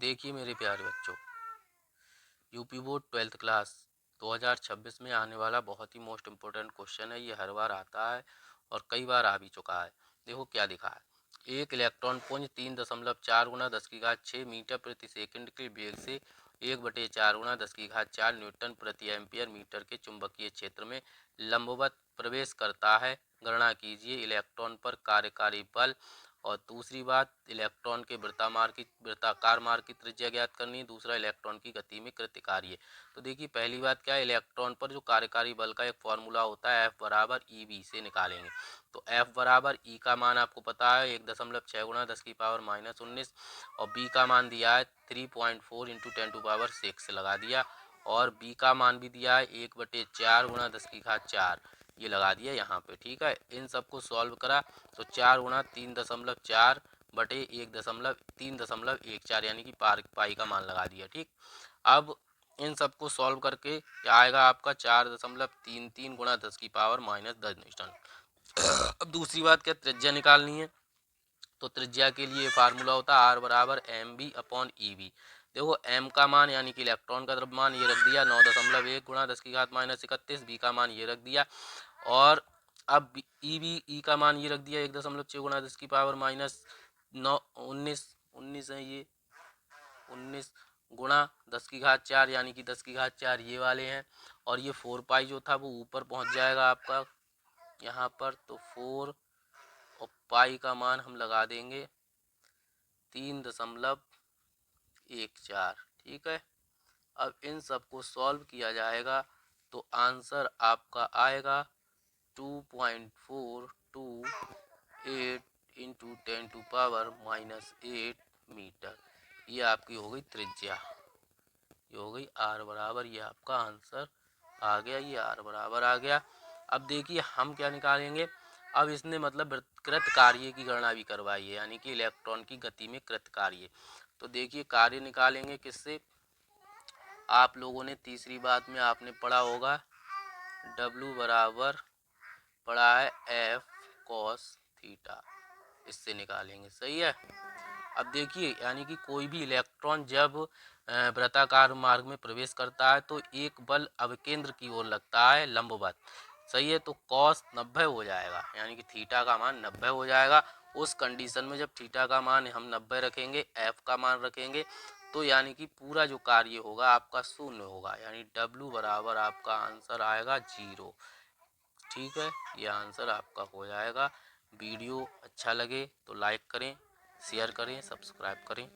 देखिए मेरे प्यारे बच्चों, यूपी बोर्ड 12th क्लास 2026 में आने वाला बहुत ही मोस्ट इम्पोर्टेंट क्वेश्चन है। ये हर बार आता है और कई बार आ भी चुका है। देखो क्या दिखा है। एक इलेक्ट्रॉन पुंज 3.4 गुना 10 की घात 6 मीटर प्रति सेकंड के वेग से 1/4 गुना 10 की घात 4 न्यूटन प्रति एम्पियर मीटर के चुंबकीय क्षेत्र में लंबवत प्रवेश करता है। गणना कीजिए इलेक्ट्रॉन पर कार्यकारी बल। और दूसरी बात, इलेक्ट्रॉन के वृत्ताकार मार्ग की त्रिज्या ज्ञात करनी है। दूसरा, इलेक्ट्रॉन की गति में कृत्य कार्य। तो देखिए पहली बात क्या है, इलेक्ट्रॉन पर जो कार्यकारी बल का एक फॉर्मूला होता है F बराबर EV से निकालेंगे। तो F बराबर E का मान आपको पता है 1.6 गुना 10⁻⁻19 और B का मान दिया है 3.4 इंटू 10⁻6 लगा दिया। और B का मान भी दिया है 1/4 गुना 10 की घात 4 ये लगा दिया यहाँ पे। ठीक है, इन सबको सॉल्व करा तो 4 गुना 3.4 बटे 1.314 यानी कि पाई का मान लगा दिया। ठीक, अब इन सबको सॉल्व करके क्या आएगा आपका 4.33 गुना 10⁻−10 न्यूटन। अब दूसरी बात क्या, त्रिज्या निकालनी है। तो त्रिज्या के लिए फार्मूला होता है R बराबर mv/ev। देखो m का मान यानी कि इलेक्ट्रॉन का द्रव्यमान ये रख दिया 9.1 गुना 10 की घात-31। B का मान ये रख दिया और अब ई का मान ये रख दिया 1.6 गुना 10⁻⁻9 19 है ये 19 गुणा 10 की घात 4 यानी कि 10 की घात 4 ये वाले हैं। और ये 4 पाई जो था वो ऊपर पहुंच जाएगा आपका यहाँ पर। तो 4 और पाई का मान हम लगा देंगे 3.14। ठीक है, अब इन सबको सॉल्व किया जाएगा तो आंसर आपका आएगा 2.428 इंटू 10⁻⁻8 मीटर। ये आपकी हो गई त्रिज्या, ये हो गई R बराबर, ये आपका आंसर आ गया, ये R बराबर आ गया। अब देखिए हम क्या निकालेंगे। अब इसने मतलब कृत कार्य की गणना भी करवाई है, यानी कि इलेक्ट्रॉन की गति में कृत कार्य। तो देखिए कार्य निकालेंगे किससे। आप लोगों ने तीसरी बात में आपने पढ़ा होगा W बराबर पढ़ा है F cos थीटा, इससे निकालेंगे। सही है। अब देखिए यानी कि कोई भी इलेक्ट्रॉन जब वृत्ताकार मार्ग में प्रवेश करता है तो एक बल अवकेंद्र की ओर लगता है लंबवत। सही है, तो cos 90 हो जाएगा यानी कि थीटा का मान 90 हो जाएगा। उस कंडीशन में जब थीटा का मान हम 90 रखेंगे, F का मान रखेंगे, तो यानी कि पूरा जो कार्य होगा आपका शून्य होगा, यानी W बराबर आपका आंसर आएगा 0। ठीक है, ये आंसर आपका हो जाएगा। वीडियो अच्छा लगे तो लाइक करें, शेयर करें, सब्सक्राइब करें।